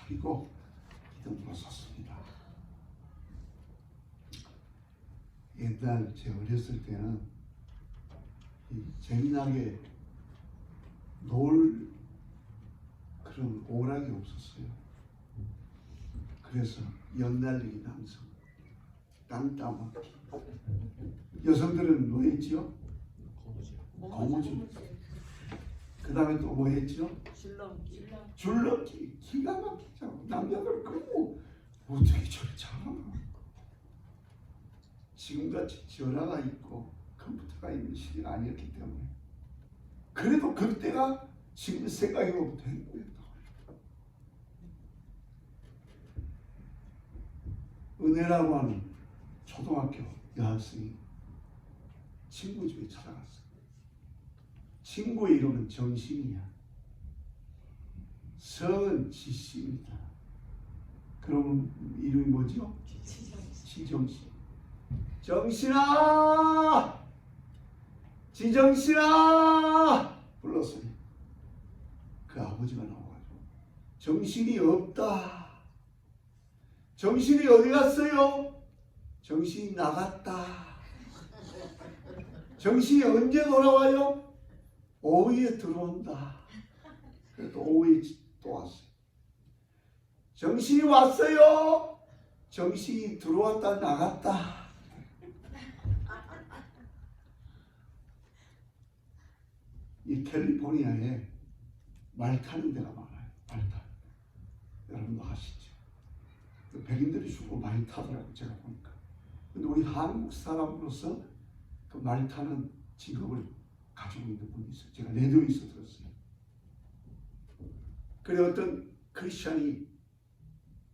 차리고 기둥으로 섰습니다. 옛날 제가 어렸을 때는 재미나게 놀 그런 오락이 없었어요. 그래서 연날리기 남성, 땅 따먹기. 여성들은 뭐 했지요? 고무줄. 그 다음에 또 뭐 했지요? 줄넘기. 기가 막히죠. 남자들 그거 어떻게 저렇게 잘하나. 지금같이 전화가 있고 컴퓨터가 있는 시기가 아니었기 때문에 그래도 그때가 지금 생각해보면 행복했다. 은혜라고 하는 초등학교 여학생이 친구 집에 찾아갔어요. 친구의 이름은 정신이야. 성은 지씨입니다. 그러면 이름이 뭐죠? 지정신. 정신아! 지정신아! 불렀어요. 그 아버지가 나와가지고 정신이 없다. 정신이 어디 갔어요? 정신이 나갔다. 정신이 언제 돌아와요? 오후에 들어온다. 그래도 오후에 또 왔어요. 정신이 왔어요. 정신이 들어왔다 나갔다. 이 캘리포니아에 말 타는 데가 많아요. 말 타. 여러분도 아시죠? 백인들이 주로 많이 타더라고요. 제가 보니까. 근데 우리 한국 사람으로서 그 말 타는 직업을 가지고 있는 분이 있어요. 제가 레디오에서 들었어요. 그래 어떤 크리스찬이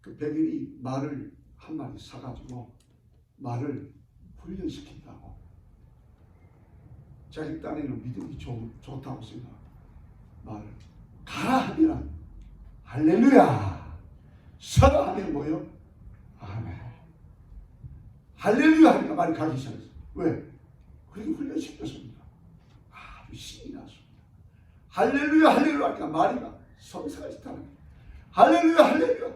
그 백인이 말을 한 마리 사가지고 말을 훈련시킨다고. 자기 딴에는 믿음이 좋다고 생각하고 말을 가라 하면 할렐루야, 서라 하면 뭐요? 아멘. 할렐루야 하니까 말이 가기 시작했어요. 왜? 그렇게 훈련시켰습니다. 아주 신이 났습니다. 할렐루야 할렐루야 하니까 말이 막 선사같이 타는 거예요. 할렐루야 할렐루야.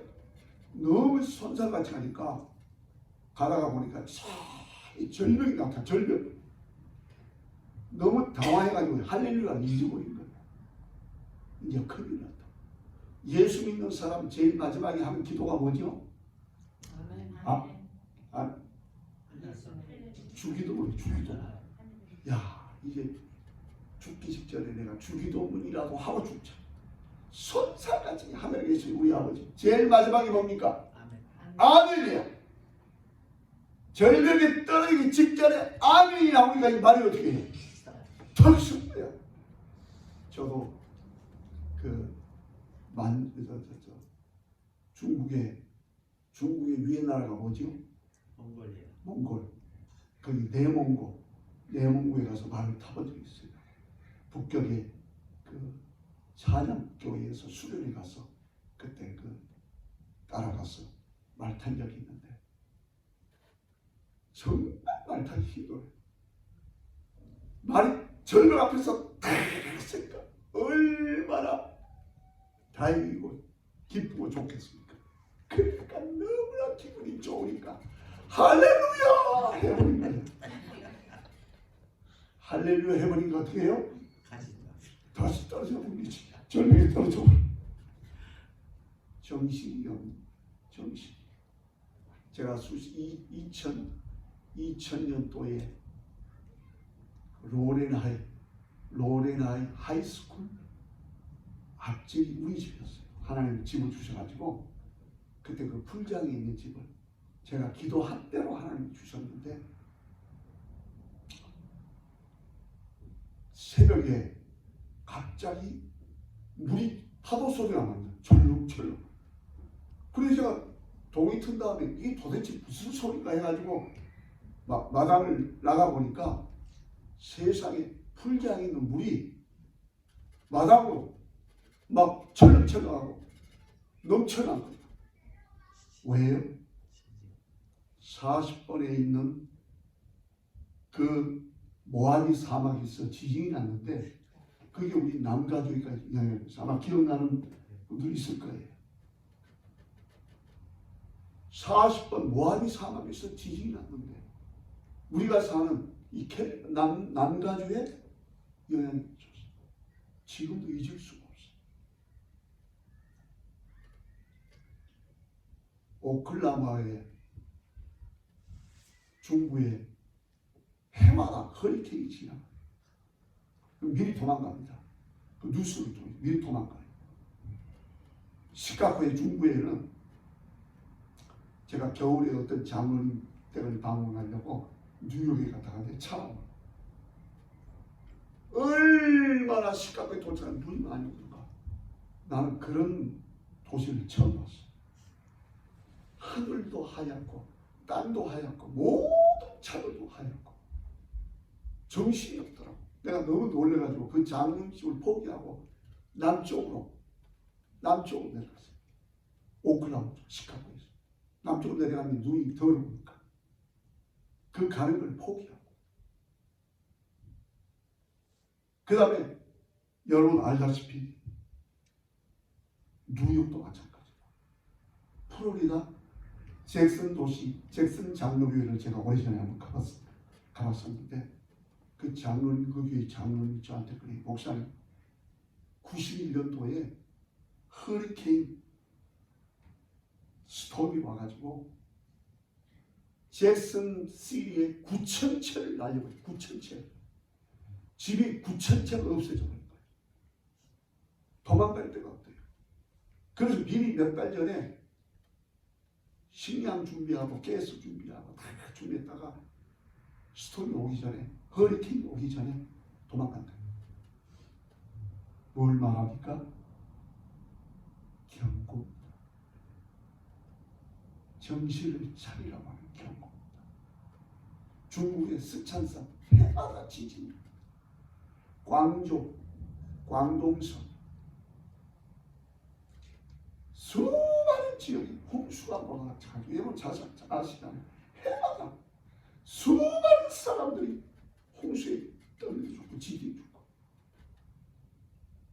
너무 선사같이 하니까 가다가 보니까 절벽이 나타나. 절벽. 너무 당황해가지고 할렐루야를 잊어버린 거예요. 이제 큰일 났다. 예수 믿는 사람 제일 마지막에 하는 기도가 뭐죠? 주기도문이 주기도. 야, 이제 죽기 직전에 내가 주기도문이라도 하고 죽자. 손살같이 하늘에 계신 우리 아버지. 제일 마지막에 뭡니까? 아멘이야. 절벽에 떨어지기 직전에 아멘이 나오니까 이 말이 어떻게 해? 턱 쓴 거야. 저도 중국의 위에 나라가 뭐죠? 몽골. 거기 내몽고에 가서 말을 타본 적이 있어요. 북경의 그 찬양교회에서 수련회 가서 그때 따라가서 말 탄 적이 있는데 정말 말 타기 힘들어요. 말이 절벽 앞에서 탁 했으니까 얼마나 다행이고 기쁘고 좋겠습니까? 그러니까 너무나 기분이 좋으니까 할렐루야 해버린 거예요. 할렐루야 해버리니까 어떻게 해요? 다시 떨어져 버리지. 절벽에 떨어져 버려. 정신이요. 정신. 제가 2000년도에 로렌하이 하이스쿨 앞집이 우리 집이었어요. 하나님 집을 주셔가지고 그때 그 풀장에 있는 집을 제가 기도한 대로 하나님 주셨는데 새벽에 갑자기 물이 파도 소리가 나는 철렁철렁. 그래서 제가 동이 튼 다음에 이게 도대체 무슨 소리가 해가지고 막 마당을 나가보니까 세상에 풀장에 있는 물이 마당으로 막 철렁철렁하고 넘쳐난 거예요. 왜요? 40번에 있는 그 모하비 사막에서 지진이 났는데 그게 우리 남가족이가 영향을 받았어요. 아마 기억나는 분들 있을 거예요. 40번 모하비 사막에서 지진이 났는데 우리가 사는 이 남가주에 영향이 미쳤어요. 지금도 잊을 수가 없어요. 오클라호마의 중부에 해마다 허리케인이 지나가요. 미리 도망갑니다. 그 뉴스를 통해 미리 도망가요. 시카고의 중부에는 제가 겨울에 어떤 장로님 댁을 방문하려고 뉴욕에 갔다가 차로 얼마나 시카고에 도착한 눈이 많이 오는가. 나는 그런 도시를 처음 봤어. 하늘도 하얗고 땅도 하얗고 모든 차들도 하얗고 정신이 없더라고. 내가 너무 놀래가지고 그 장로님집을 포기하고 남쪽으로 내려갔어요. 오클라호마 시카고에서 남쪽으로 내려가면 눈이 더러우니까 그 가는 걸 포기하고, 그 다음에 여러분 알다시피 뉴욕도 마찬가지고 플로리다 잭슨 도시 잭슨 장로교회를 제가 오래전에 한번 가봤었는데 그 장로님, 그 교회 장로님 저한테 그래, 목사님 91년도에 허리케인 스톰이 와가지고 잭슨 시리에 9,000채를 날려버려요. 9,000채. 집이 9,000채가 없어져 버린 거예요. 도망갈 데가 없대요. 그래서 미리 몇 달 전에 식량 준비하고 가스 준비하고 다 준비했다가 스톰이 오기 전에, 허리케인이 오기 전에 도망간다. 뭘 말합니까? 경고. 정신을 차리라고 하는 경고입니다. 중국의 스촨성 해마다 지진입니다. 광종, 광동성 수많은 지역이 홍수가 몰아가지고 여러분 잘 아시잖아요. 해마다 수많은 사람들이 홍수에 떨려 죽고 지진이 죽고.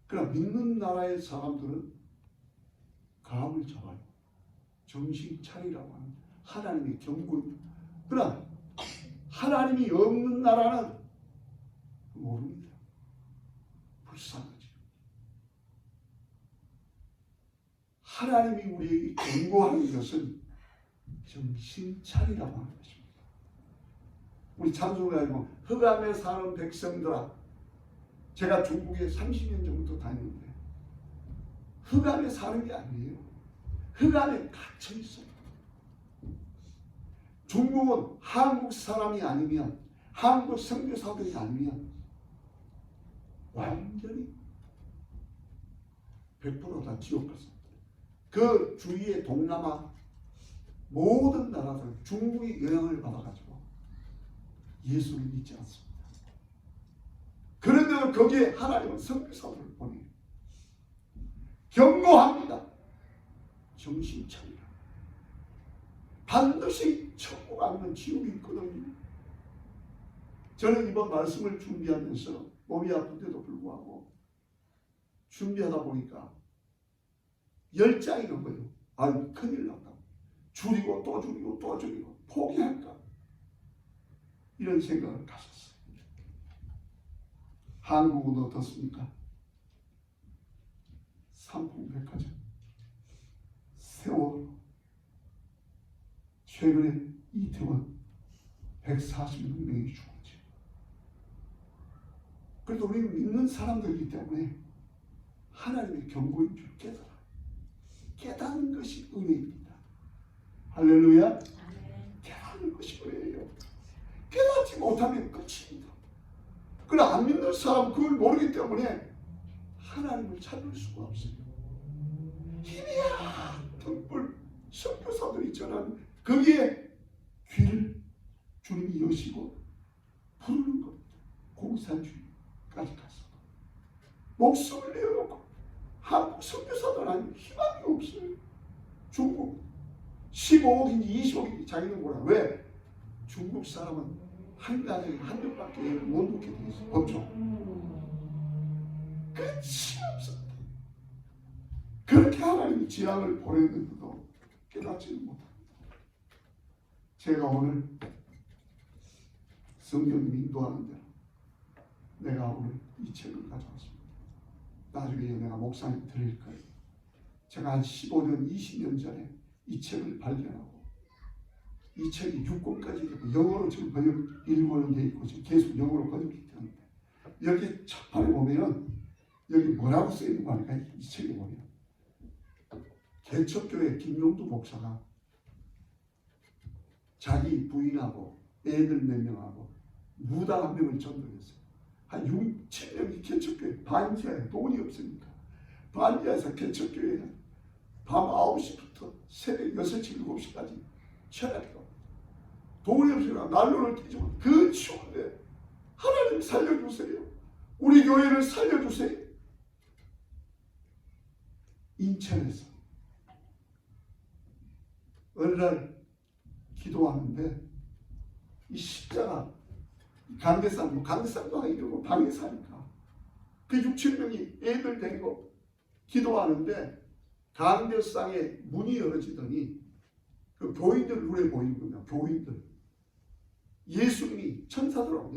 그러나 믿는 나라의 사람들은 감을 잡아요. 정신 차리라고 하는 하나님의 경고입니다. 그러나 하나님이 없는 나라는 모릅니다. 불쌍하죠. 하나님이 우리에게 경고하는 것은 정신 차리라고 하는 것입니다. 우리 찬송가에 보면 흑암에 사는 백성들아, 제가 중국에 30년 정도 다녔는데 흑암에 사는 게 아니에요. 흑암에 갇혀 있어요. 중국은 한국 사람이 아니면, 한국 선교사들이 아니면 완전히 100% 다 지옥 갔습니다. 그 주위의 동남아 모든 나라들 중국의 영향을 받아가지고 예수를 믿지 않습니다. 그런데 거기에 하나님은 선교사들을 보내요. 경고합니다. 정신 차리라. 반드시 천국 아니면 지옥이 있거든요. 저는 이번 말씀을 준비하면서 몸이 아픈데도 불구하고 준비하다 보니까 열장이 난 거예요. 아유, 큰일 났다. 줄이고 또 줄이고 또 줄이고 포기할까? 이런 생각을 가졌어요. 한국은 어떻습니까? 삼풍백화점, 세월, 최근에 이태원 146명이 죽었지. 그래도 우리는 믿는 사람들이기 때문에 하나님의 경고인 줄 깨닫는 것이 은혜입니다. 할렐루야. 깨닫는 것이 은혜예요. 깨닫지 못하면 끝입니다. 그러나 안 믿는 사람은 그걸 모르기 때문에 하나님을 찾을 수가 없어요. 희미야 등불 선교사들이 전하는 거기에 귀를 주님이 여시고 부르는 겁니다. 공산주의까지 가서 목숨을 내어놓고 한국 선교사들 아니면 희망이 없어요. 중국 15억인지 20억인지 자기는 몰라. 왜? 중국 사람은 한 가정에 한 명밖에 못 놓게 돼 있어. 법적. 끝이 없습니다. 그렇게 하나님이 재앙을 보내는데도 깨닫지는 못합니다. 제가 오늘 성경님 인도하는 대로 내가 오늘 이 책을 가져왔습니다. 나중에 내가 목사님 드릴 거예요. 제가 한 15년, 20년 전에 이 책을 발견하고 이 책이 6권까지 되고 영어로 지금 번역 일본은 돼 있고 지금 계속 영어로 번역이 되는데 여기 첫판에 보면은 여기 뭐라고 써있는 거 아니까 이 책에 보면 개척교회 김용두 목사가 자기 부인하고 애들 몇 명하고 무당 한 명을 전도했어요. 한 6, 7명이 개척교회 반지하에 돈이 없으니까 반지하에서 개척교회에 밤 9시부터 새벽 6시, 7시까지 철학이고 돈이 없으니까 난로를 끼지만 그 추운데 하나님 살려주세요. 우리 교회를 살려주세요. 인천에서 어느 날 기도하는데 이 십자가 강대상도 아니고 방에 사니까 그 6, 7명이 애들 데리고 기도하는데 강대상에 문이 열어지더니 그 교인들 눈에 보이는 거냐. 교인들 예수님이 천사들하고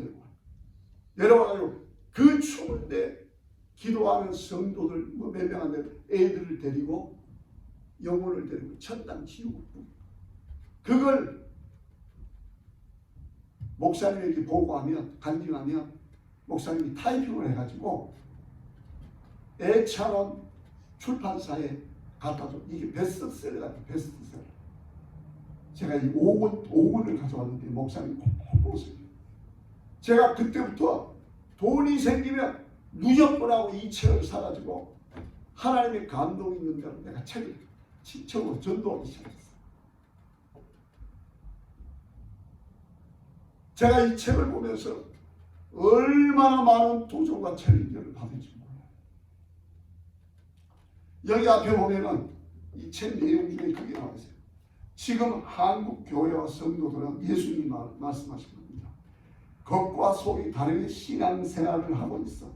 내려와가지고 그 추운데 기도하는 성도들 몇 명 안 되는 애들을 데리고 영혼을 데리고 천당 지옥으로 그걸 목사님에게 보고하면 간증하면 목사님이 타이핑을 해가지고 애찬원 출판사에 갖다 줘. 이게 베스트셀러다. 베스트셀러. 제가 이 5권을 가져왔는데 목사님 꼭 보세요. 제가 그때부터 돈이 생기면 무조건 하고 이 책을 사가지고 하나님의 감동이 있는 대로 내가 책을 직접으로 전도하기 시작했어요. 제가 이 책을 보면서 얼마나 많은 도전과 챌린저를 받은지 몰라요. 여기 앞에 보면은 이 책 내용 중에 크게 나와 있어요. 지금 한국 교회와 성도들은 예수님이 말씀하신 겁니다. 겉과 속이 다르게 신앙생활을 하고 있어.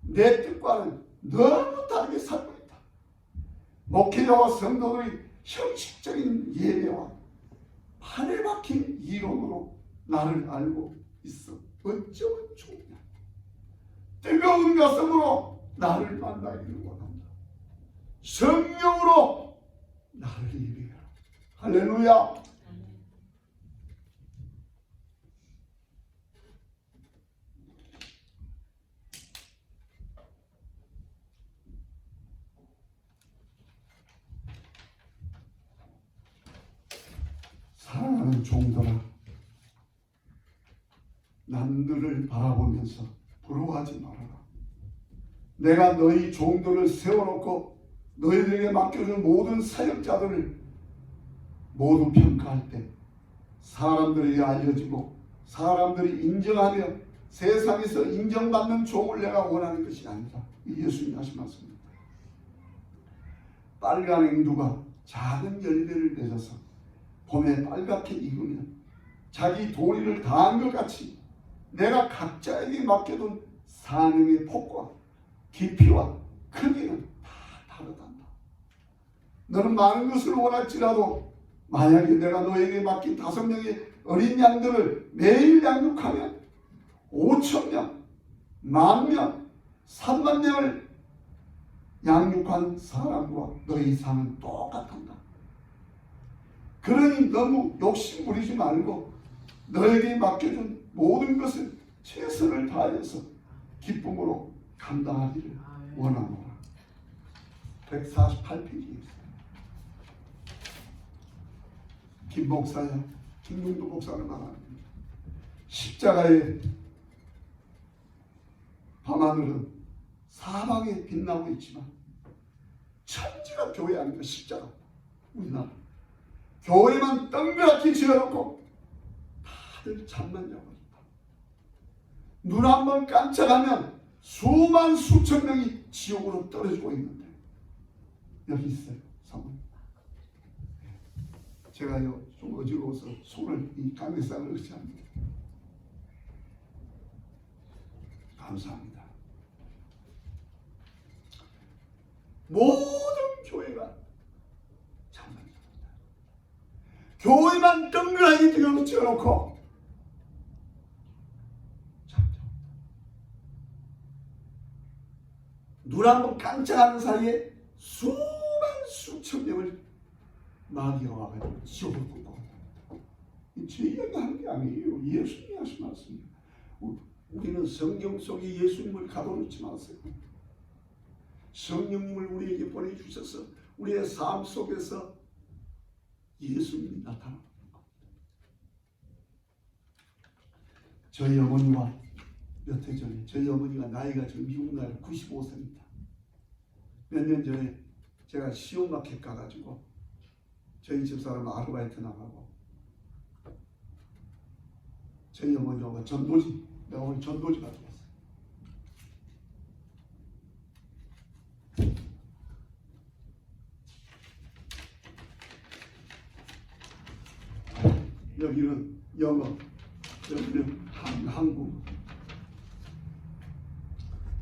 내 뜻과는 너무 다르게 살고 있다. 목회자와 성도들이 형식적인 예배와 판에 박힌 이론으로 나를 알고 있어. 어쩌면 좋냐. 뜨거운 가슴으로 나를 만나기를 원한다. 성령으로 나를 예배하라. 할렐루야. 사랑하는 종들아, 남들을 바라보면서 부러워하지 말아라. 내가 너희 종들을 세워놓고 너희들에게 맡겨준 모든 사역자들을 모두 평가할 때 사람들에게 알려지고 사람들이 인정하며 세상에서 인정받는 종을 내가 원하는 것이 아니다. 예수님이 하신 말씀입니다. 빨간 앵두가 작은 열매를 맺어서 봄에 빨갛게 익으면 자기 도리를 다한 것 같이 내가 각자에게 맡겨둔 사명의 폭과 깊이와 크기는 다 다르단다. 너는 많은 것을 원할지라도 만약에 내가 너에게 맡긴 5명의 어린 양들을 매일 양육하면 5,000명, 10,000명, 30,000명을 양육한 사람과 너희 삶은 똑같단다. 그러니 너무 욕심 부리지 말고 너에게 맡겨준 모든 것을 최선을 다해서 기쁨으로 감당하기를 원하노라. 148페이지에 있어요. 김 목사야, 김용두 목사는 말합니다. 십자가의 밤하늘은 사방에 빛나고 있지만 천지가 교회 아닌가. 십자가 우리나라 교회만 덩그랗게 지어놓고 다들 잠만 자고 있다. 눈 한 번 깜짝하면 수만 수천 명이 지옥으로 떨어지고 있는데 여기 있어요. 사모님. 제가요 좀 어지러워서 손을 이 강의상을 의지합니다. 감사합니다. 모든 교회가 잠만 잡니다. 교회만 덩그러니 등을 찍어놓고 눈 한 번 깜짝하는 사이에 수만 수천 명을 마귀가 와가지고 지옥을 굽고 제 이야기가 하는 게 아니에요. 예수님이 하신 말씀입니다. 우리는 성경 속에 예수님을 가둬놓지 마세요. 성령님을 우리에게 보내주셔서 우리의 삶 속에서 예수님이 나타납니다. 저희 어머니와 몇 해 전에 저희 어머니가 나이가 지금 미국 나이 95세입니다. 몇 년 전에 제가 시온마켓 가가지고 저희 집사람 아르바이트 나가고 저희 어머니하고 전도지, 내가 오늘 전도지 가지고 왔어요. 여기는 영어, 여기는 한국.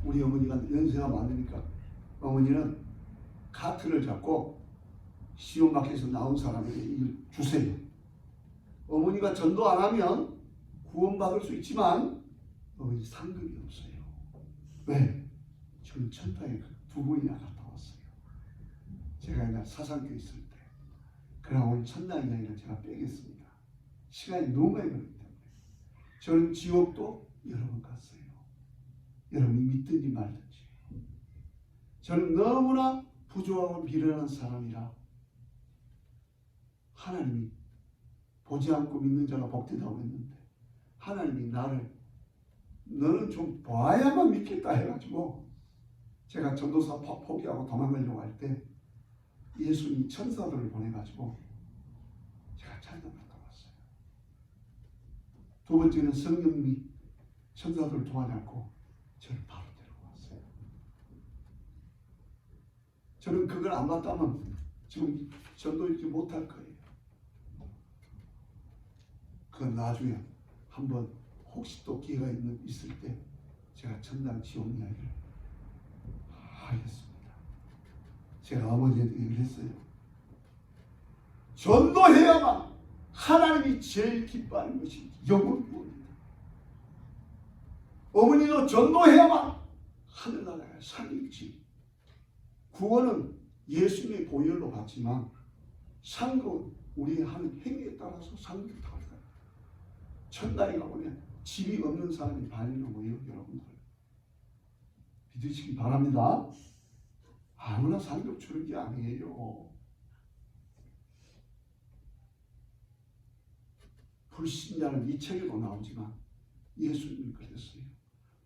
우리 어머니가 연세가 많으니까 어머니는 카트를 잡고 시온마켓에서 나온 사람에게 이걸 주세요. 어머니가 전도 안 하면 구원받을 수 있지만 어머니 상급이 없어요. 왜? 저는 천당에 두 번이나 갔다 왔어요. 제가 옛날 사상교회 있을 때. 그러나 오늘 천당 이야기는 제가 빼겠습니다. 시간이 너무 많이 걸리기 때문에. 저는 지옥도 여러 번 갔어요. 여러분이 믿든지 말든지. 저는 너무나 부족하고 미련한 사람이라 하나님이 보지 않고 믿는 자가 복되다고 했는데 하나님이 나를 너는 좀 봐야만 믿겠다 해가지고 제가 전도사 포기하고 도망가려고 할 때 예수님이 천사들을 보내가지고 제가 천당 갔다 왔어요. 두 번째는 성령님이 천사들을 도와지 않고 저를 바로 데리고 왔어요. 저는 그걸 안 봤다면 지금 전도 읽지 못할 거예요. 그건 나중에 한번 혹시 또 기회가 있을 때 제가 천당 지옥 이야기를 하겠습니다. 제가 아버지한테 얘기를 했어요. 전도해야만 하나님이 제일 기뻐하는 것이 영혼 구원입니다. 어머니도 전도해야만 하늘나라에 살릴지. 구원은 예수님의 보혈로 받지만 상급은 우리의 하는 행위에 따라서 상급이 달라요. 천당에 가보면 집이 없는 사람이 반이나 뭐예요, 여러분들. 믿으시기 바랍니다. 아무나 상급 주는 게 아니에요. 불신자는 이 책에도 나오지만 예수님이 그랬어요.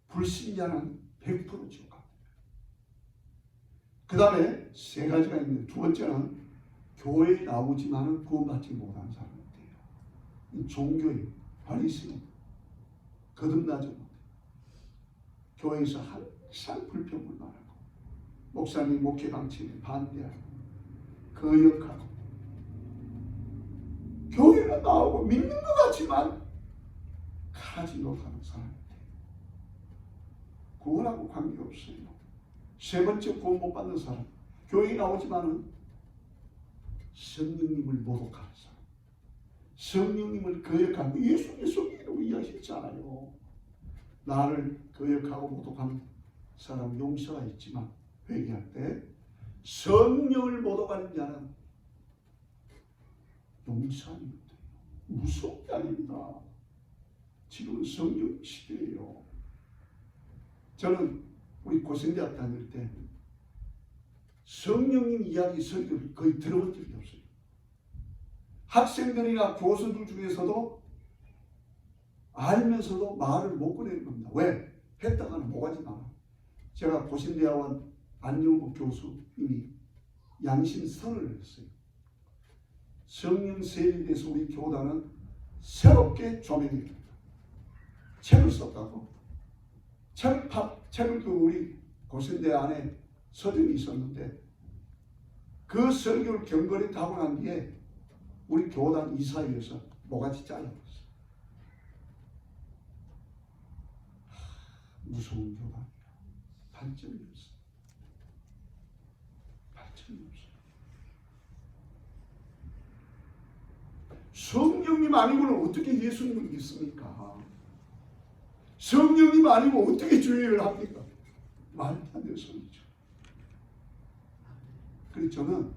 불신자는 100% 지옥 갑니다. 그 다음에 세 가지가 있는데 두 번째는 교회에 나오지만은 구원받지 못한 사람들이에요. 종교에 바리새인 거듭나지 못해요. 교회에서 항상 불평불만하고 목사님 목회 방침에 반대하고 거역하고 교회가 나오고 믿는 것 같지만 가지 못하는 사람인데 구원하고 관계없어요. 세 번째 구원 못 받는 사람, 교회에 나오지만은 성령님을 모독하는 사람, 성령님을 거역하고 예수님의 성령이라고 이야기했잖아요. 나를 거역하고 모독하는 사람 용서가 있지만 회개할 때 성령을 모독하는 자는 용서하는 것도 무서운 게 아닙니다. 지금은 성령 시대예요. 저는 우리 고생대학 다닐 때 성령님 이야기 설교를 거의 들어본 적이 없어요. 학생들이나 교수들 중에서도 알면서도 말을 못 꺼내는 겁니다. 왜? 했다가는 뭐가지 많아. 제가 고신대학원 안영국 교수님이 양심선언을 했어요. 성령 세례에 대해서 우리 교단은 새롭게 조명해야 된다. 책을 썼다고. 책을 우리 고신대 안에 서점이 있었는데 그 설교를 경건히 하고 난 뒤에 우리 교단 이사회에서 모가지 잘라버렸어요. 무서운 교단이야. 발전이 없어. 발전이 없어. 성령님 아니고는 어떻게 예수님을 믿습니까? 성령님 아니고 어떻게 주의를 합니까? 말도 안 되는 소리죠. 그래서 저는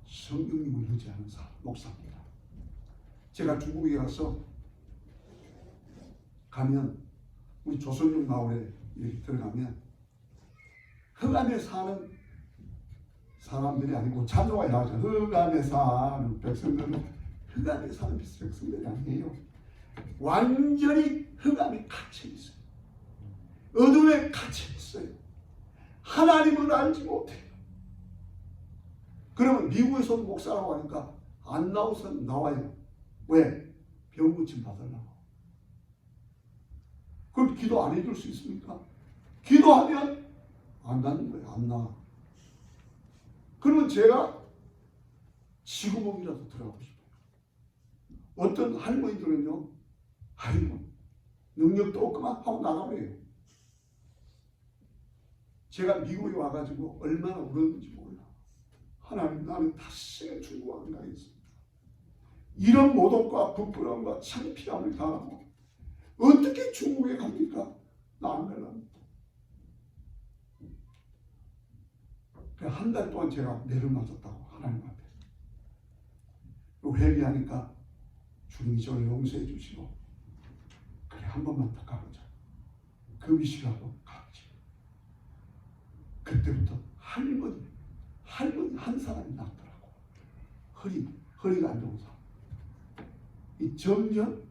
성령님을 의지하는 목사입니다. 제가 중국에 가면 우리 조선족 마을에 이렇게 들어가면 흑암에 사는 사람들이 아니고 찬송가 나오죠. 흑암에 사는 백성들은 흑암에 사는 백성들이 아니에요. 완전히 흑암에 갇혀 있어요. 어둠에 갇혀 있어요. 하나님을 알지 못해요. 그러면 미국에서 목사라고 하니까 안 나와서 나와요. 왜? 병 고침 받으려고. 그걸 기도 안 해줄 수 있습니까? 기도하면 안 나는 거예요. 안 나와. 그러면 제가 지구멍이라도 들어가고 싶어요. 어떤 할머니들은요, 아이고 능력도 없구만 하고 나가버려요. 제가 미국에 와가지고 얼마나 울었는지 몰라. 하나님, 나는 다시는 중국 안 가겠습니다. 이런 모독과 부끄러움과 창피함을 당하고 어떻게 중국에 갑니까? 나 안 갈랍니다. 한 달 동안 제가 매를 맞았다고 하나님 앞에 회개하니까 주님이 저를 용서해 주시고, 그래 한 번만 더 가보자. 그 미시라도 갔지. 그때부터 할머니 한 사람이 낫더라고. 허리가 안 좋은 사람. 이 점점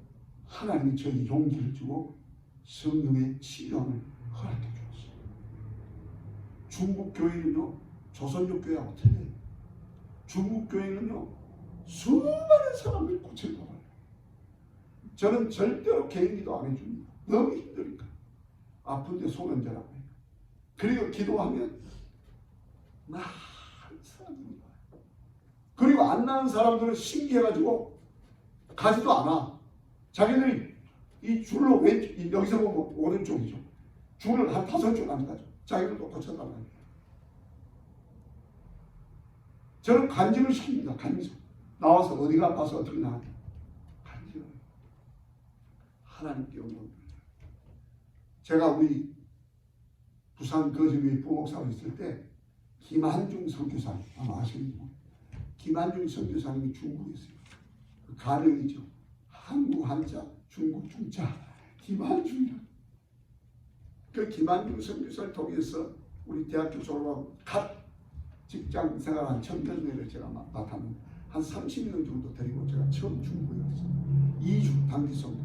하나님이 저에게 용기를 주고 성령의 치유함을 허락해 주었어요. 중국 교회는요, 조선족 교회하고 틀려요. 중국 교회는요, 수많은 사람들이 고쳐나가요. 저는 절대로 개인기도 안 해줍니다. 너무 힘드니까. 아픈데 손 얹으라고 해요. 그리고 기도하면 많은 사람들이 와요. 그리고 안 나은 사람들은 신기해가지고 가지도 않아. 자기들이 이 줄로 여기서 보면 오른쪽이죠. 줄을 한 5줄 안 가죠. 자기들도 고쳐달라고. 저는 간증을 시킵니다. 간증. 나와서 어디가 아파서 어떻게 나왔냐. 간증을. 하나님께 영광. 제가 우리 부산 거제도에 부목사로 있을 때 김한중 선교사님, 아마 아시겠지만 김한중 선교사님이 중국에 있어요. 그 가명이죠. 한국 한자, 중국 중자, 김한중이라. 그 김한중 선교사를 통해서 우리 대학교 졸업하고 갓 직장 생활한 청년들을 제가 맡았는데 한 30명 정도 데리고 제가 처음 중국에 갔어요. 2주 단기성대.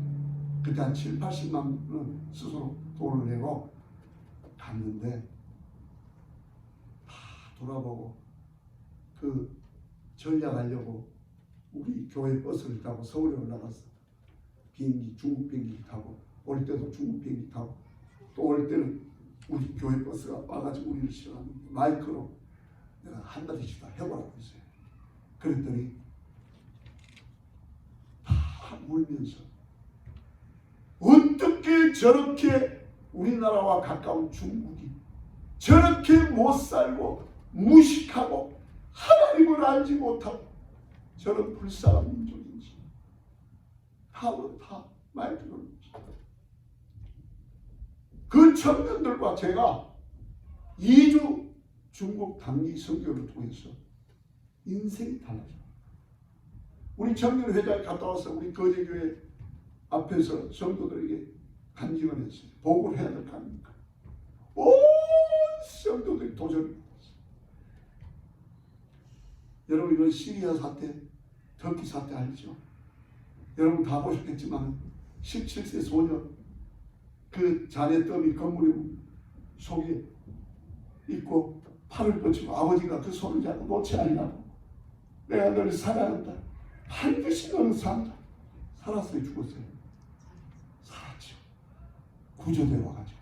그때 한 7, 80만 원은 스스로 돈을 내고 갔는데 다 돌아보고 그 전략하려고 우리 교회 버스를 타고 서울에 올라갔어. 비행기, 중국 비행기 타고 올 때도 중국 비행기 타고 또 올 때는 우리 교회 버스가 와가지고 우리를 실어가는 마이크로 내가 한마디씩 다 해보라고 했어요. 그랬더니 다 울면서 어떻게 저렇게 우리나라와 가까운 중국이 저렇게 못 살고 무식하고 하나님을 알지 못하고 저런 불쌍한 민족인지 다 말들을 그 청년들과 제가 2주 중국 단기 선교를 통해서 인생이 달라져요. 우리 청년 회장에 갔다 와서 우리 거제교회 앞에서 성도들에게 간증을 했어요. 복을 해야 될 거 아닙니까? 온 성도들이 도전을 했어요. 여러분 이런 시리아 사태, 터키 사태 알죠? 여러분 다 보셨겠지만 17세 소녀 그 자네 뜸이 건물에 속에 있고 팔을 뻗치고 아버지가 그 손을 잡고 놓지 않으라고 내가 너를 사랑한다. 반드시 너는 산다. 살았어요? 죽었어요? 살았죠. 구조되어 와가지고.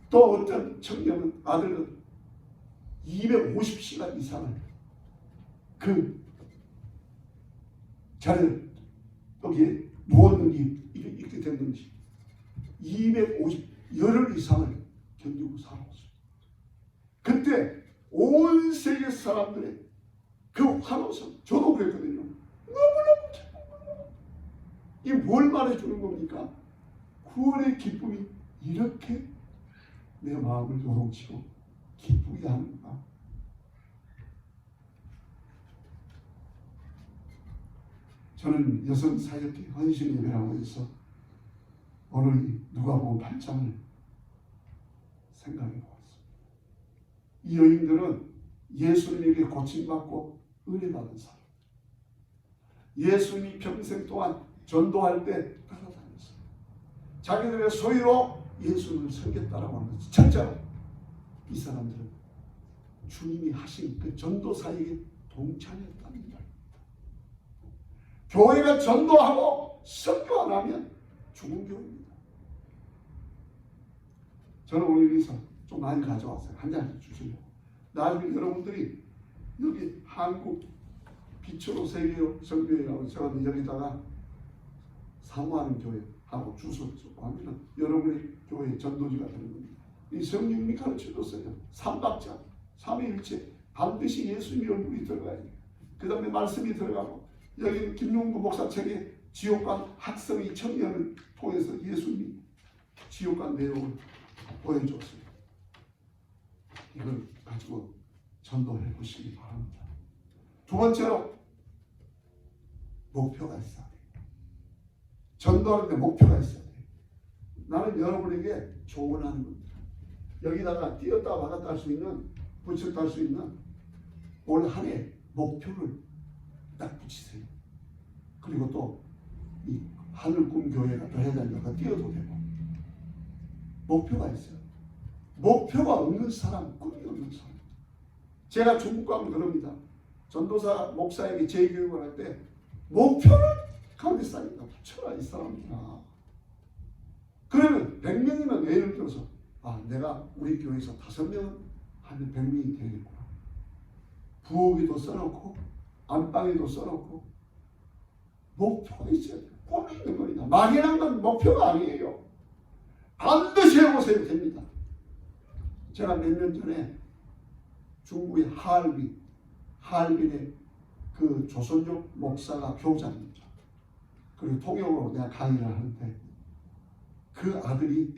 또 어떤 청년은 아들은 250시간 이상을 그 자리를 여기에 누웠는지 이렇게 됐는지 250 열흘 이상을 견디고 살아왔어요. 그때 온 세계 사람들의 그 환호성, 저도 그랬거든요. 너무너무 기쁩니다. 이 뭘 말해주는 겁니까? 구원의 기쁨이 이렇게 내 마음을 요동치고 기쁘게 하는구나. 저는 여성 사역회 헌신 예배라고 해서 오늘 누가복음 8장을 생각해 보았습니다. 이 여인들은 예수님에게 고침받고 은혜받은 사람. 예수님이 평생 동안 전도할 때 따라다녔어요. 자기들의 소유로 예수님을 섬겼다라고 하는 것이 진짜로 이 사람들은 주님이 하신 그 전도 사역에 동참했다는 이야기입니다. 교회가 전도하고 선교 안 하면 죽은 교회입니다. 저는 오늘 여기서 좀 많이 가져왔어요. 한 잔 주시려고. 나중에 여러분들이 여기 한국 빛으로 세계요 선교회라고 제가 여기다가 사모하는 교회하고 주소 하면은 여러분의 교회 전도지가 되는 겁니다. 이 성령님이 가르쳐줬어요. 삼박자, 삼위일체 반드시 예수님의 얼굴이 들어가야 돼요. 그 다음에 말씀이 들어가고 여기 김용구 목사 책에 지옥관 학성의 청년을 통해서 예수님이 지옥관 내용을 보여줬어요. 이걸 가지고 전도해 보시기 바랍니다. 두 번째로 목표가 있어야 돼요. 전도하는데 목표가 있어야 돼요. 나는 여러분에게 조언하는 겁니다. 여기다가 띄었다 박았다 할 수 있는, 붙였다 할 수 있는 올 한 해 목표를 딱 붙이세요. 그리고 또 이 하늘꿈 교회가 더 해야 된다고 띄어도 되고 목표가 있어요. 목표가 없는 사람, 꿈이 없는 사람. 제가 중국 가면 그럽니다. 전도사 목사에게 재교육을 할 때 목표를 가운데 쌓인다. 붙여라 이 사람들아. 그러면 100명이면 예를 들어서 내가 우리 교회에서 5명은 하면 100명이 되겠구나. 부엌에도 써놓고 안방에도 써놓고 목표가 있어야 돼요. 꿈이 있는 겁니다. 막연한 건 목표가 아니에요. 반드시 해보세요. 됩니다. 제가 몇 년 전에 중국의 하얼빈의 그 조선족 목사가 교장입니다. 그리고 통역으로 내가 강의를 하는데 그 아들이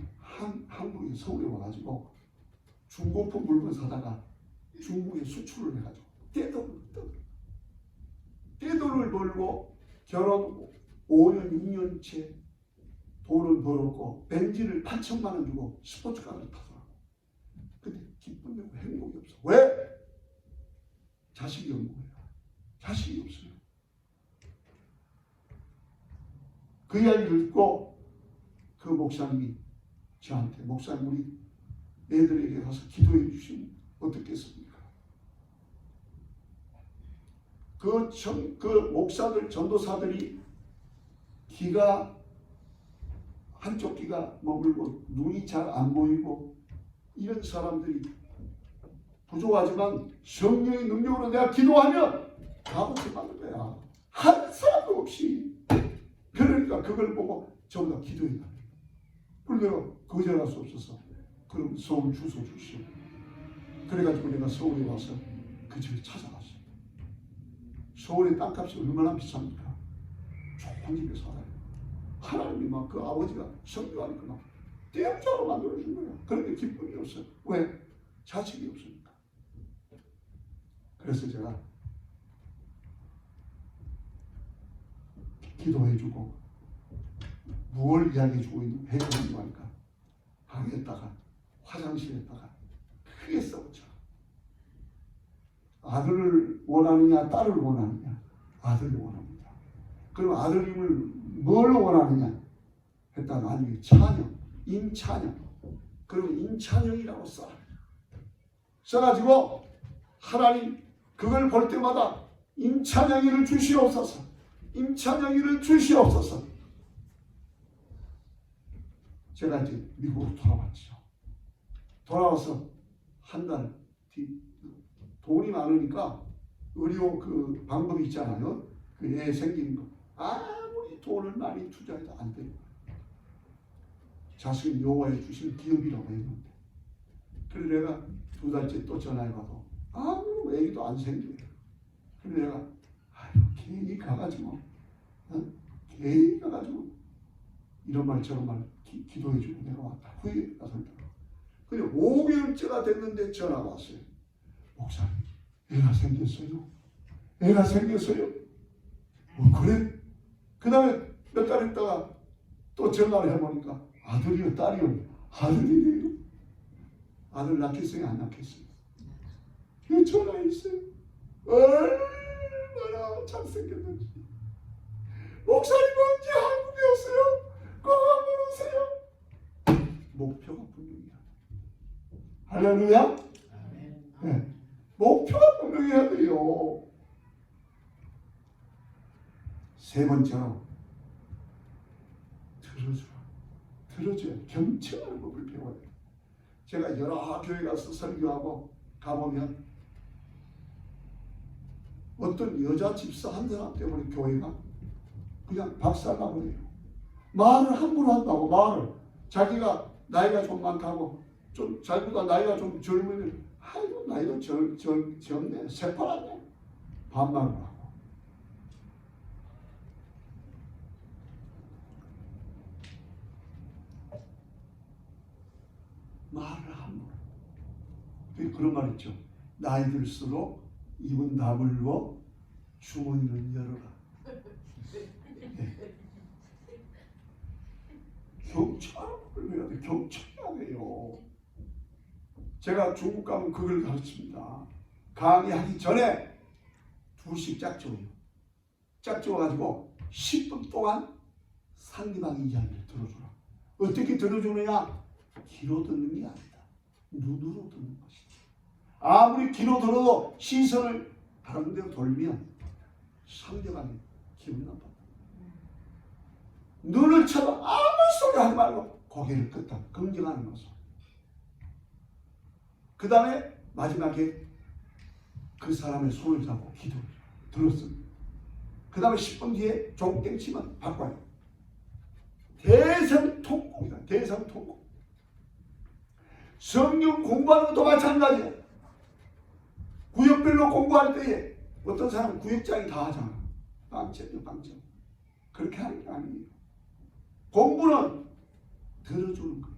한국에 서울에 와가지고 중고품 물건 사다가 중국에 수출을 해가지고 떼돈을 벌고 결혼 5년 6년째 돈을 벌었고 벤츠를 8천만 원 주고 스포츠카를 타더라고. 근데 기쁨이 없고 행복이 없어. 왜? 자식이 없는 거예요. 자식이 없어요. 그 이야기를 듣고 그 목사님이 저한테 목사님 우리 애들에게 가서 기도해 주시면 어떻겠습니까? 그 목사들 전도사들이 귀가 한쪽 귀가 머물고 눈이 잘 안 보이고 이런 사람들이 부족하지만 성령의 능력으로 내가 기도하면 값어치 받는 거야. 한 사람도 없이. 그러니까 그걸 보고 전부 다 기도해라. 그래서 내가 거절할 수 없어서 그럼 서울 주소 주시오. 그래가지고 내가 서울에 와서 그 집에 찾아갔어요. 서울의 땅값이 얼마나 비쌉니까? 좋은 집에 살아요. 하나님이 막 그 아버지가 성교하니까 막 떼음자로 만들어준 거야. 그런데 기쁨이 없어요. 왜? 자식이 없으니까. 그래서 제가 기도해주고 무엇을 이야기해주고 해주는 거 하니까 방에다가 화장실에다가 크게 써붙여. 아들을 원하느냐 딸을 원하느냐. 아들을 원합니다. 그럼 아들님을 뭘 원하느냐 했다 나중에 찬영, 임찬영. 그러면 임찬영이라고 써가지고 하나님 그걸 볼 때마다 임찬영이를 주시옵소서. 임찬영이를 주시옵소서. 제가 이제 미국으로 돌아왔죠. 돌아와서 한 달 뒤 돈이 많으니까 의료 그 방법이 있잖아요. 그 애 생기는 거. 아무리 돈을 많이 투자해도 안 돼요. 자식은 여호와의 주신 기업이라고 했는데. 그래서 내가 2달째 또 전화해봐도 아무 애기도 안 생겨요. 그래서 내가 괜히 가가지고 괜히 가가지고 이런 말 저런 말 기도해주고 내가 왔다. 후에 가서 근데 5개월째가 됐는데 전화가 왔어요. 목사님, 애가 생겼어요. 애가 생겼어요. 그래? 그 다음에 몇 달 있다가 또 전화를 해보니까 아들이요 딸이요. 아들이래요. 아들 낳겠어요 안 낳겠어요? 그 전화했어요. 얼마나 잘생겼는지. 목사님 언제 한국에 오세요? 꼭 한번 오세요. 목표가 분명해야 돼. 할렐루야. 네. 목표가 분명해야 돼요. 세 번째로 들어줘야 경청하는 법을 배워야 돼요. 제가 여러 교회 가서 설교하고 가보면 어떤 여자 집사 한 사람 때문에 교회가 그냥 박살나버려요. 말을 함부로 한다고 말을 자기가 나이가 좀 많다고 좀 자기보다 나이가 좀 젊으면 아이고 나이도 젊네 새파랗네 반말을 하고 말을 함부로 그런 말 있죠. 나이 들수록 입은 다물고 주머니는 열어라. 네. 경청을 해야 돼. 경청해야 돼요. 제가 중국 가면 그걸 가르칩니다. 강의하기 전에 2씩 짝지어요. 짝지어가지고 10분 동안 상대방의 이야기를 들어주라. 어떻게 들어주느냐? 귀로 듣는 게 아니다. 눈으로 듣는 것이다. 아무리 귀로 들어도 시선을 다른 데로 돌면 상대방이 기분 나빠. 눈을 쳐도 아무 소리 하지 말고 고개를 끄다 긍정하는 것을. 그 다음에 마지막에 그 사람의 손을 잡고 기도를 들었습니다. 그 다음에 10분 뒤에 종땡 치면 바꿔요. 대성통곡이다. 대성통곡. 성경 공부하는 것도 마찬가지야. 구역별로 공부할 때에 어떤 사람은 구역장이 다 하잖아. 빵점이요 빵점. 그렇게 하는 게 아니에요. 공부는 들어주는 거예요.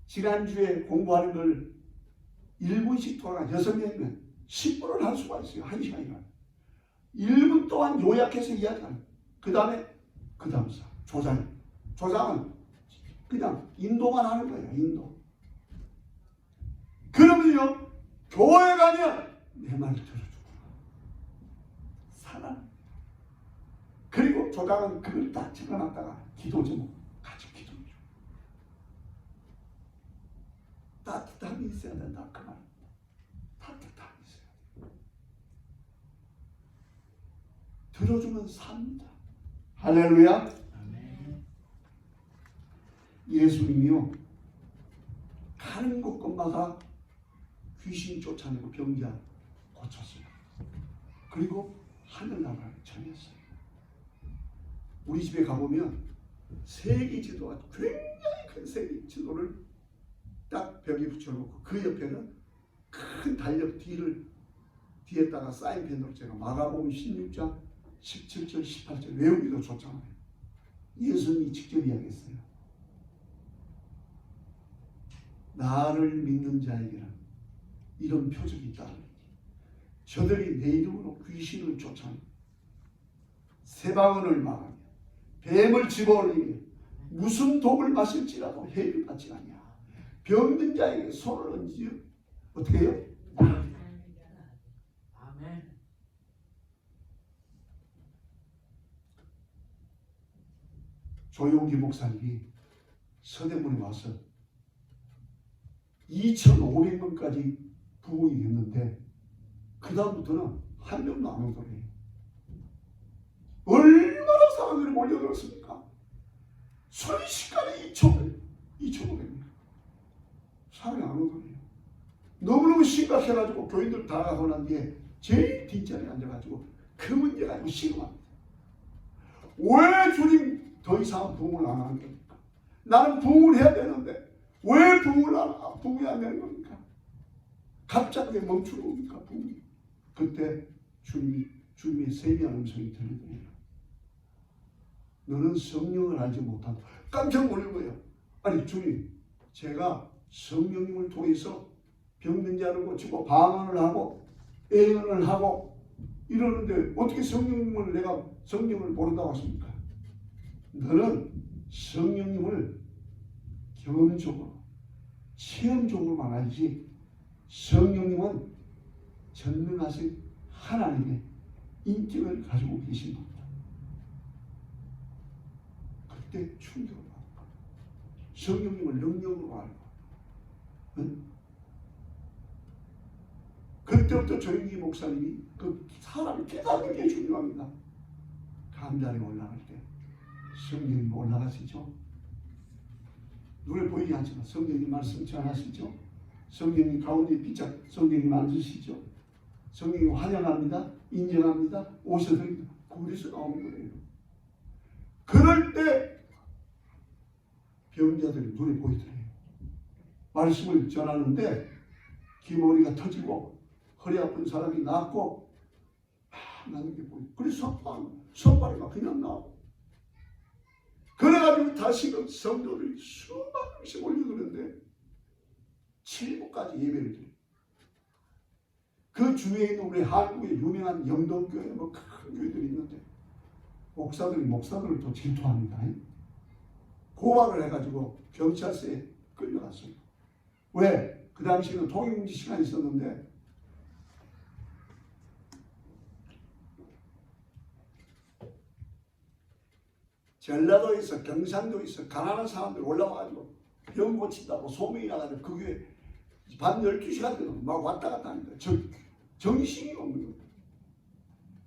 지난주에 공부하는 걸 1분씩 돌아가 6명이면 10분을 할 수가 있어요. 1시간이나. 1분 동안 요약해서 이야기하는. 그 다음에 그 다음 사람 조장은 그냥 인도만 하는 거예요. 인도. 그러면요 교회 가면 내 말을 들어주고 살아. 그리고 조장은 그걸 딱 집어놨다가 기도 제목 같이 기도해줘. 따뜻함이 있어야 된다 그 말. 따뜻함이 있어야 돼. 들어주면 삽니다. 할렐루야. 아멘. 예수님이요 가는 곳곳마다 귀신 쫓아내고 병자 고쳤어요. 그리고 하늘나라를 전했어요. 우리 집에 가보면 세계 지도가 굉장히 큰 세계 지도를 딱 벽에 붙여놓고 그 옆에는 큰 달력 뒤에다가 사인펜으로 제가 마가복음 16장 17절 18절 외우기도 좋잖아요. 예수님이 직접 이야기했어요. 나를 믿는 자에게는 이런 표적이 있다. 저들이 내 이름으로 귀신을 쫓아내 새방언을 말하며 뱀을 집어올리며 무슨 독을 마실지라도 해를 받지 않냐. 병든 자에게 손을 얹으며 어떻게 해요? 아멘. 조용기 목사님이 서대문에 와서 2,500명까지 부흥이 됐는데 그 다음부터는 한 명도 안 오더래요. 얼마나 사람들이 몰려들었습니까? 순식간에 2,500명 사람이 안 오더래요. 너무너무 심각해가지고 교인들 다 가고 난 뒤에 제일 뒷자리에 앉아가지고 그 문제가 아니고 신고합니다. 왜 주님 더 이상 부흥을 안 하는 겁니까? 나는 부흥을 해야 되는데 왜 부흥을 안 하고 부흥이 안 되는 겁니까? 갑자기 멈추고 오니까 부흥이. 그때 주님의 세미한 음성이 들리더래요. 너는 성령을 알지 못한다. 깜짝 놀란 거예요. 아니 주님, 제가 성령님을 통해서 병든 자를 고치고 방언을 하고 예언을 하고 이러는데 어떻게 내가 성령을 모른다고 하십니까? 너는 성령님을 경험적으로 체험적으로만 알지 성령님은 전능하신 하나님의 인격을 가지고 계신 겁니다. 그때 충격을 받았다. 성령님을 능력으로 알고. 응? 그때부터 조영기 목사님이 그 사람이 깨닫는 게 중요합니다. 강단에 올라갈 때 성령님 올라가시죠. 눈에 보이지 않지만 성령님 말씀 전하시죠. 성령님 가운데 비짝 성령님 앉으시죠. 성령님 환영합니다. 인정합니다. 오셔드립니다. 거기서 나오는 거예요. 그럴 때 병자들이 눈에 보이더래요. 말씀을 전하는데 귀머리가 터지고 허리 아픈 사람이 낫고 나는 게 보여요. 그래서 손발이 그냥 나오고 그래가지고 다시금 성도들이 수만 명씩 올려드는데 7부까지 예배를 드려요. 그 주위에 있는 우리 한국의 유명한 영동교회 뭐 큰 교회들이 있는데 목사들을 또 질투합니다. 고발을 해가지고 경찰서에 끌려갔어요. 왜? 그 당시에는 통행금지 시간이 있었는데 전라도에 있어 경상도에 있어 가난한 사람들 올라와가지고 병 고친다고 소문이 나가지고 그 교회 밤 12시간 되면 막 왔다 갔다 하니까 정신이 없는 거예요.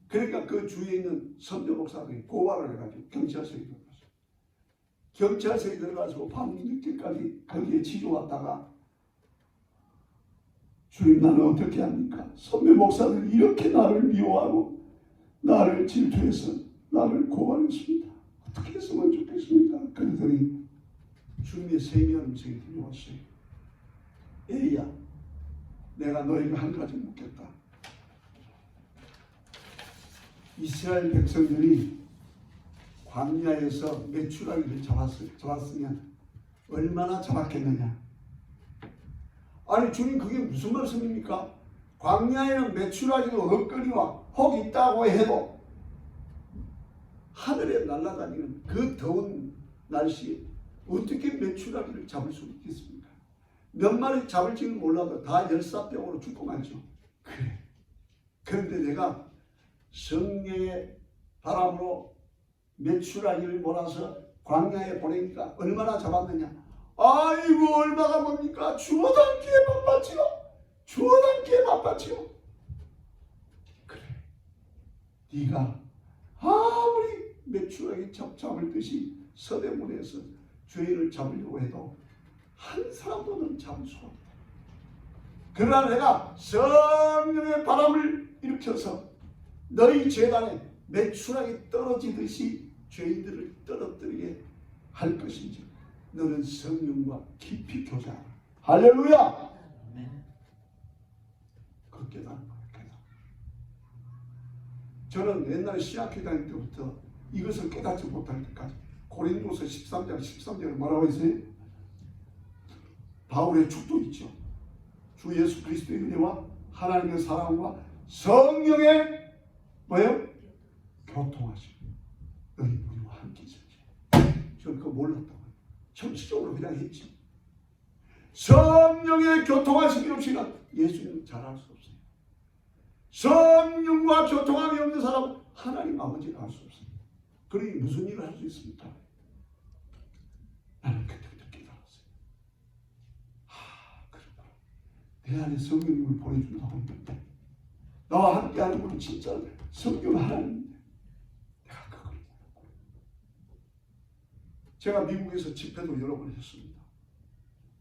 그러니까 그 주위에 있는 선교 목사들이 고발을 해가지고 경찰서에 들어갔어요. 경찰서에 들어가서 밤 늦게까지 거기에 지켜왔다가 주님 나는 어떻게 합니까? 선배 목사들이 이렇게 나를 미워하고 나를 질투해서 나를 고발했습니다. 어떻게 했으면 좋겠습니까? 그러더니 주님의 세미한 음성이 들려왔어요. 에이야, 내가 너에게 한 가지 묻겠다. 이스라엘 백성들이 광야에서 메추라기를 잡았으면 얼마나 잡았겠느냐? 아니 주님 그게 무슨 말씀입니까? 광야에는 메추라기도 엇거리와 혹 있다고 해도 하늘에 날아다니는 그 더운 날씨에 어떻게 메추라기를 잡을 수 있겠습니까? 몇 마리 잡을지는 몰라도 다 열사병으로 죽고 말죠. 그래. 그런데 내가 성령의 바람으로 메추라기를 몰아서 광야에 보내니까 얼마나 잡았느냐? 아이고 얼마가 뭡니까? 주어담기에 바빴지요. 주어담기에 바빴지요. 그래. 네가 아무리 메추라기 잡을 듯이 서대문에서 죄인을 잡으려고 해도 한 사람도 넌 잡을 수가 없다. 그러나 내가 성령의 바람을 일으켜서 너희 재단에 메추라기 떨어지듯이 죄인들을 떨어뜨리게 할 것인지 너는 성령과 깊이 교제하라. 할렐루야. 그 깨달은 거예요. 저는 옛날에 신학교 다닐 때부터 이것을 깨닫지 못할 때까지 고린도서 13장 13절에 뭐라고 했어요? 바울의 축도 있죠. 주 예수 그리스도의 은혜와 하나님의 사랑과 성령의 뭐예요? 교통하시고 너희 우리와 함께 있을지. 저는 그거 몰랐다고요. 정치적으로 그냥 했지. 성령의 교통하심이 없이는 예수님은 잘할 수 없어요. 성령과 교통함이 없는 사람은 하나님 아버지를 알 수 없어요. 그러니 무슨 일을 할 수 있습니까? 나는 그때부터 깨달았어요. 그렇구나. 내 안에 성령님을 보내준다고 했는데 나와 함께하는 분은 진짜 성령 하나님인데 내가 그걸 몰랐고 제가 미국에서 집회도 여러 번 했습니다.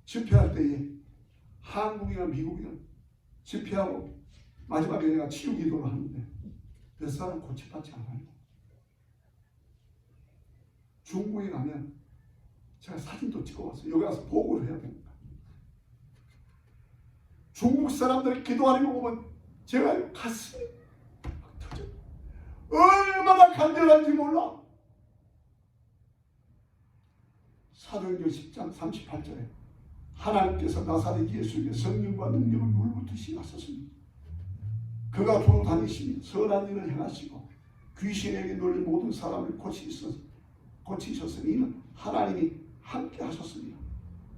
집회할 때에 한국이나 미국이나 집회하고 마지막에 내가 치유 기도를 하는데 몇 사람 고침받지 않아요. 중국에 가면 제가 사진도 찍어왔어요. 여기 와서 보고를 해야 됩니다. 중국 사람들이 기도하는 거 보면 제가 가슴이 막 터져. 얼마나 간절한지 몰라. 사도행전 10장 38절에 하나님께서 나사렛 예수에게 성령과 능력을 물부터 하셨습니다. 그가 도로 다니시며 선한 일을 행하시고 귀신에게 놀린 모든 사람을 고치셨으니 이는 하나님이 함께 하셨습니다.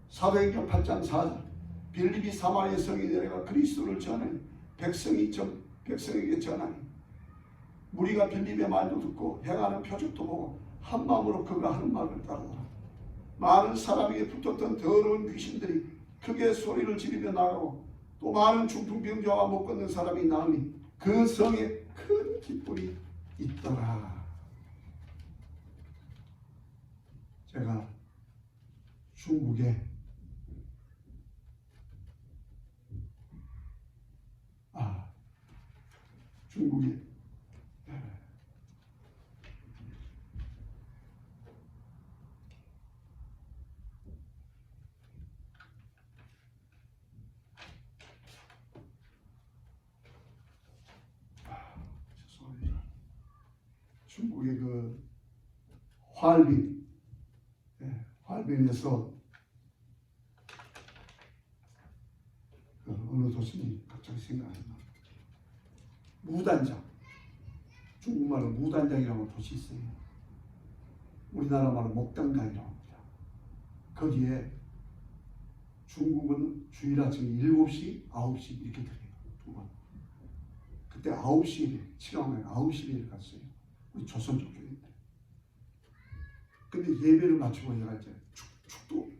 사도행전 8장 4절 빌립이 사마리아 성에 내려가 그리스도를 전하니 백성에게 전하니 무리가 빌립의 말도 듣고 행하는 표적도 보고 한 마음으로 그가 하는 말을 따르더라. 많은 사람에게 붙었던 더러운 귀신들이 크게 소리를 지르며 나가고 또 많은 중풍병자와 못 걷는 사람이 나으니 그 성에 큰 기쁨이 있더라. 제가 중국에 중국에 죄송합니다. 중국의 그 활빈에서 그 어느 도시인지 갑자기 생각이 나. 무단장, 중국말로 무단장이라는 도시 있어요. 우리나라 말로 목당강이라고 합니다. 거기에 중국은 주일 아침 7시, 9시 이렇게 들어요. 두 번. 그때 9시에, 치랑에 9시에 갔어요. 우리 조선족 교인들. 근데 예배를 마치고 내가 이제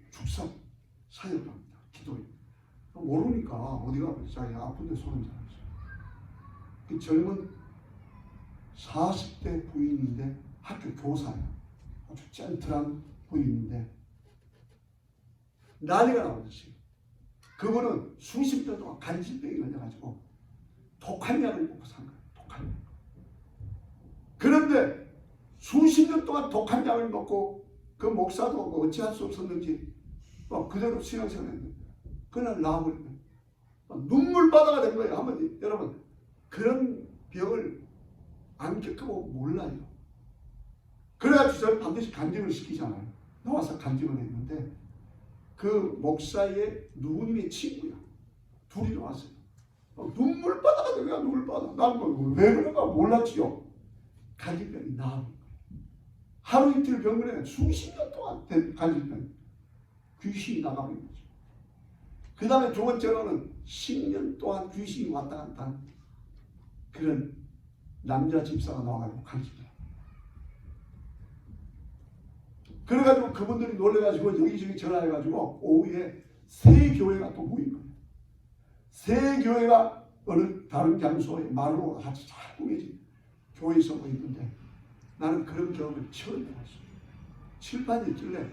축사 사역을 합니다. 기도해. 모르니까 어디가 자기 아픈데 손을 잡았어요. 그 젊은 40대 부인인데 학교 교사야. 아주 젠틀한 부인인데 난리가 나버렸어요. 그분은 수십 년 동안 간질병이 걸려가지고 독한 약을 먹고 산 거예요. 독한 약. 그런데 수십 년 동안 독한 약을 먹고 그 목사도 뭐 어찌할 수 없었는지 그대로 신앙생활 했는데 그날 나와버린 거예요. 눈물바다가 된 거예요. 한번 여러분 그런 병을 안 겪어보고 몰라요. 그래가지고 저를 반드시 간증을 시키잖아요. 나와서 간증을 했는데 그 목사의 누구님의 친구야. 둘이 나왔어요. 눈물바다가 된 거야. 눈물바다. 나는 왜 그런가 몰랐지요. 간질병이 나아온 거예요. 하루 이틀 병원에 수십 년 동안 된 간질병. 귀신이 나가버린 거죠. 그 다음에 두 번째로는 10년 동안 귀신이 왔다 갔다 하는 그런 남자 집사가 나와가지고 간질병. 그래가지고 그분들이 놀래가지고 여기저기 전화해가지고 오후에 새 교회가 또 모인 거예요. 새 교회가 어느 다른 장소에 마루로 같이 잘 꾸며진 교회에서 모였는데 나는 그런 경험을 처음 해봤어요. 칠판이 있길래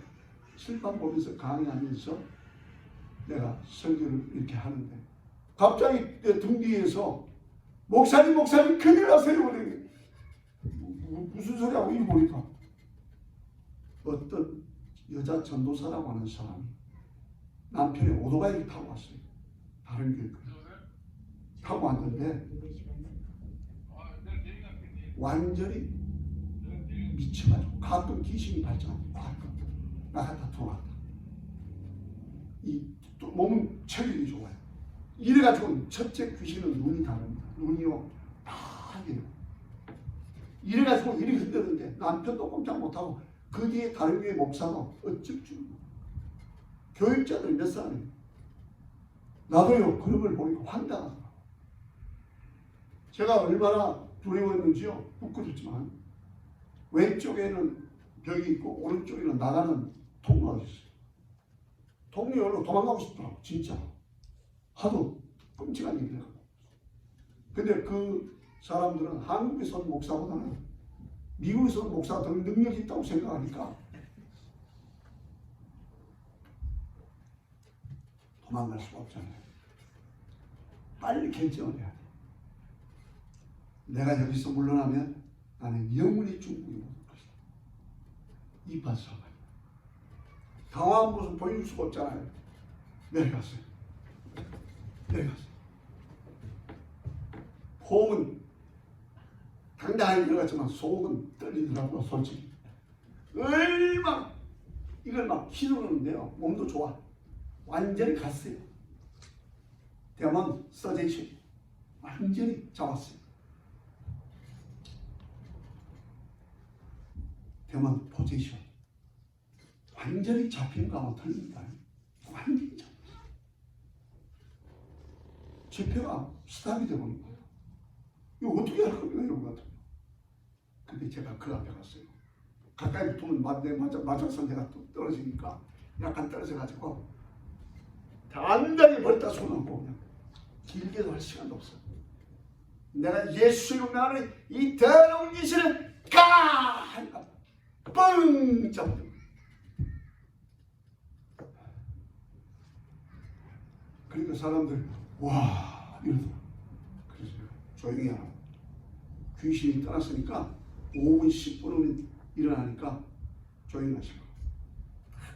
칠판 보면서 강의하면서 내가 설교를 이렇게 하는데 갑자기 내 등 뒤에서 목사님 큰일 나세요. 무슨 소리하고 이리 보니까 어떤 여자 전도사라고 하는 사람이 남편의 오토바이를 타고 왔어요. 다른 교회 타고 왔는데 완전히 미쳐가지고 가끔 귀신이 발전하고 가끔 나갔다 들어왔다. 또 몸은 체력이 좋아요. 이래가지고 첫째 귀신은 눈이 다릅니다. 눈이요 파래요. 이래가지고 이리 흔드는데 남편도 꼼짝 못하고 그 뒤에 다른 교회 목사도 어쩔 줄 몰라. 교육자들이 몇 사람이에요. 나도요 그런 걸 보니까 황당하더라고요. 제가 얼마나 두려웠는지요 부끄럽지만 왼쪽에는 벽이 있고 오른쪽에는 나가는 통로가 있어요. 통로로 도망가고 싶더라고 진짜. 하도 끔찍한 얘기를 하고. 근데 그 사람들은 한국에서 온 목사보다는 미국에서 온 목사가 더 능력이 있다고 생각하니까 도망갈 수가 없잖아요. 빨리 결정을 해야 돼. 내가 여기서 물러나면 나는 영원히 중국에 못 올 것이다. 이빠서 당황한 모습 보여줄 수가 없잖아요. 내려갔어요. 여기 갔어요. 폼은 당당하게 들어갔지만 속은 떨리더라고요. 솔직히 얼마나 이걸 막 휘두르는데요. 몸도 좋아. 완전히 갔어요. 대만 서제이션 완전히 잡았어요. 대만 포지션 완전히 잡힌 거하고 틀립니다. 완전히 잡았어요. 집회가 스탑이 되어버린 거예요. 이거 어떻게 할 겁니까? 이런 것 같아요. 근데 제가 그 앞에 갔어요. 가까이 붙으면 맞아서 내가 또 떨어지니까 약간 떨어져가지고 단단히 벌다 손을 얹고 그냥 길게도 할 시간도 없어. 내가 예수 이름으로 하는 이 더러운 짓을 가! 하니까 뻥! 잡아요. 그러니까 사람들 와! 이러더라. 그래서 조용히 하라. 귀신이 떠났으니까 5분 10분은 일어나니까 조용히 하시고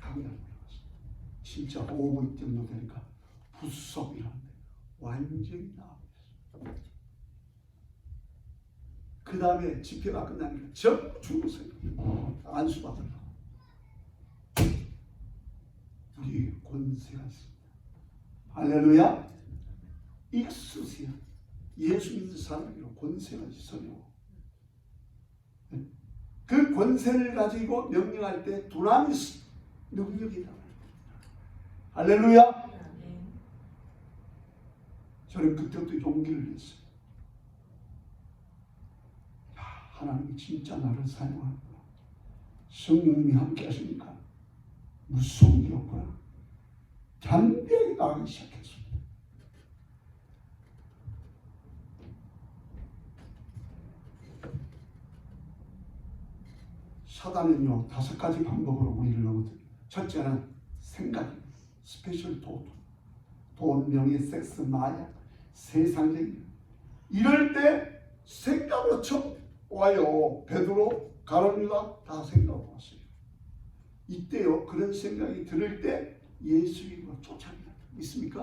강의를 올라갔어. 진짜 5분 정도 되니까 부석 일어났는데 완전히 나아버렸어. 그 다음에 집회가 끝나니까 전부 죽었어요. 안수받으려고. 우리 권세가 있습니다. 할렐루야. 익수세요. 예수 믿는 사람이로 권세가 있어요. 그 권세를 가지고 명령할 때 두나미스 능력이다. 할렐루야. 저는 그때부터 용기를 냈어요. 하나님이 진짜 나를 사용하는구나. 성령님이 함께 하시니까 무서운 게 없구나. 담대하게 나가기 시작했습니다. 사단은요 5가지 방법으로 우리를 넘어뜨려요. 첫째는 생각, 스페셜 돈, 명예, 섹스, 마약, 세상적인 이럴 때 생각으로 처음 와요. 베드로, 가룟유다 다 생각으로 왔어요. 이때요 그런 생각이 들을 때 예수 이름으로 쫓아내요. 있습니까?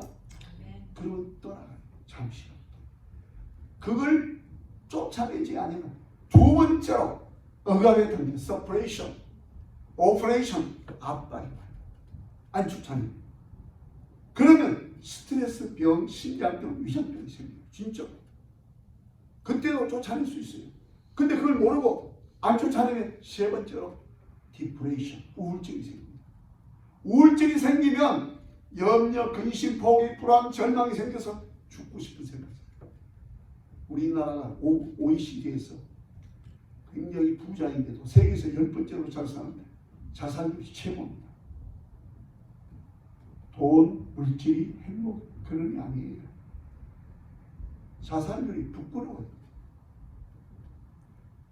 그러면 떠나가요. 잠시만. 그걸 쫓아내지 않으면 두 번째로 억압의 단계, 서퍼레이션, 오퍼레이션, 압박이 와요. 안 쫓아내요. 그러면 스트레스 병, 심장병, 위장병이 생겨요. 진짜. 그때도 쫓아낼 수 있어요. 근데 그걸 모르고 안 쫓아내면 세 번째로 디프레이션, 우울증이 생깁니다. 우울증이 생기면 염려, 근심, 포기, 불안, 절망이 생겨서 죽고 싶은 생각이 들어요. 우리나라가 OECD에서 굉장히 부자인데도 세계에서 10번째로 잘 사는데 자살률이 최고입니다. 돈, 물질이 행복 그런 게 아니에요. 자살률이 부끄러워요.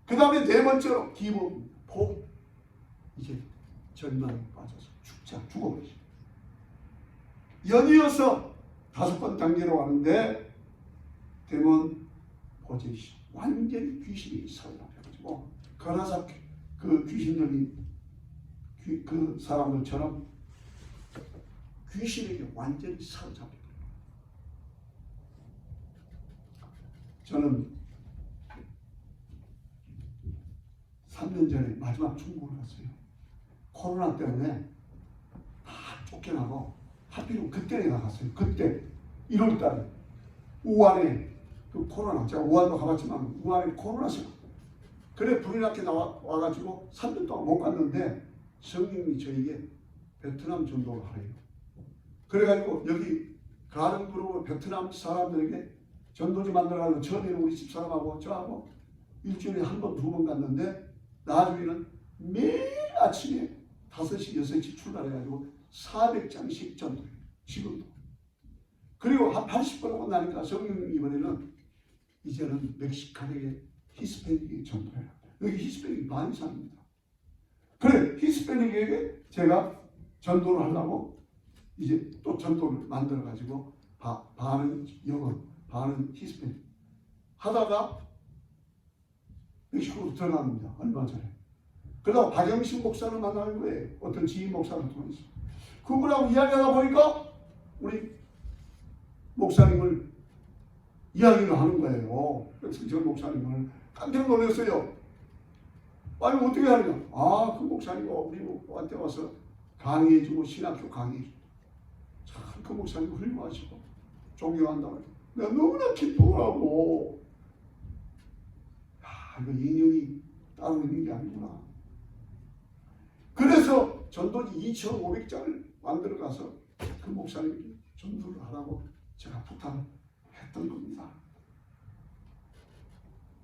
그 다음에 네 번째로 기본, 포기. 이제 절망에 빠져서 죽어버리죠. 연이어서 5번 단계로 가는데 데몬 포지션 완전히 귀신이 사로잡혀가지고 가나사 그 귀신들이 그 사람들처럼 귀신에게 완전히 사로잡혀요. 저는 3년 전에 마지막 중국을 갔어요. 코로나 때문에 다 쫓겨나고 하필이면 그때 나갔어요. 그때 1월달에 우한에 그 코로나 제가 우한도 가봤지만 우한에 코로나시가 그래 불이 나게 와가지고 3년 동안 못 갔는데 성령님이 저에게 베트남 전도를 하래요. 그래가지고 여기 가릉그룹 베트남 사람들에게 전도지 만들어가지고 처음에는 우리 집사람하고 저하고 일주일에 한 번, 2번 갔는데 나중에는 매일 아침에 5시, 6시 출발해가지고 400장씩 전도해요. 지금도. 그리고 한 80번 오고 나니까 성령님 이번에는 이제는 멕시칸에게 히스패닉에 전도해요. 여기 히스패닉이 많이 삽니다. 그래 히스패닉에게 제가 전도를 하려고 이제 또 전도를 만들어가지고 반은 영어, 반은 히스패닉 하다가 멕시코로 들어갑니다. 얼마 전에. 그러다가 박영신 목사를 만나는 거예요. 어떤 지인 목사를 통해서. 그분하고 이야기하다 보니까 우리 목사님을 이야기를 하는 거예요. 그래서 저 목사님을 깜짝 놀랐어요. 아니 어떻게 하느냐? 아, 그 목사님이 우리한테 와서 강의해주고 신학교 강의해주고 참 그 목사님 훌륭하시고 존경한다고 내가 너무나 기쁘더라고. 야, 이거 인연이 따로 있는 게 아니구나. 그래서 전도지 2,500장을 만들어 가서 그 목사님께 전도를 하라고 제가 부탁을 했던 겁니다.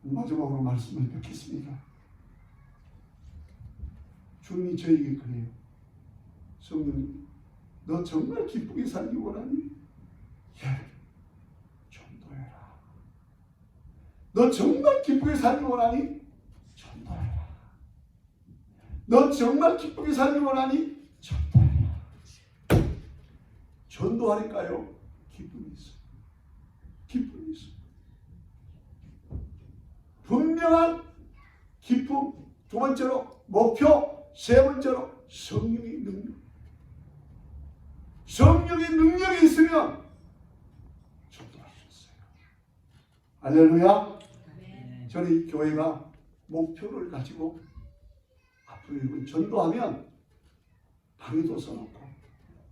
마지막으로 말씀을 뵙겠습니다. 주님이 저에게 그래요. 성령님, 너 정말 기쁘게 살기 원하니? 예, 전도해라. 너 정말 기쁘게 살기 원하니? 전도해라. 너 정말 기쁘게 살기 원하니? 전도해라. 전도하니까요, 기쁨이 있어요. 기쁨이 있어요. 분명한 기쁨. 두 번째로 목표. 세 번째로 성령의 능력. 성령의 능력이 있으면 전도할 수 있어요. 할렐루야. 저는 이 교회가 목표를 가지고 앞으로 이번 전도하면 방에도 써놓고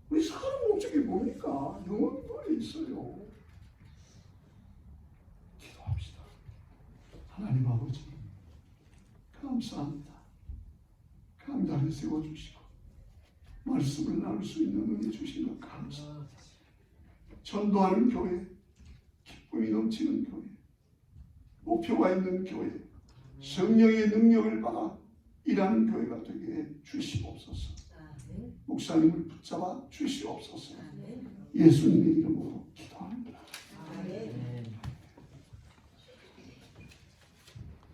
우리 사는 목적이 뭡니까? 영혼권에 있어요. 기도합시다. 하나님 아버지 감사합니다. 감당을 세워주시고 말씀을 나눌 수 있는 은혜 주신 것 감사합니다. 전도하는 교회, 기쁨이 넘치는 교회, 목표가 있는 교회, 성령의 능력을 받아 일하는 교회가 되게 해 주시옵소서. 목사님을 붙잡아 주시옵소서. 예수님의 이름으로 기도합니다.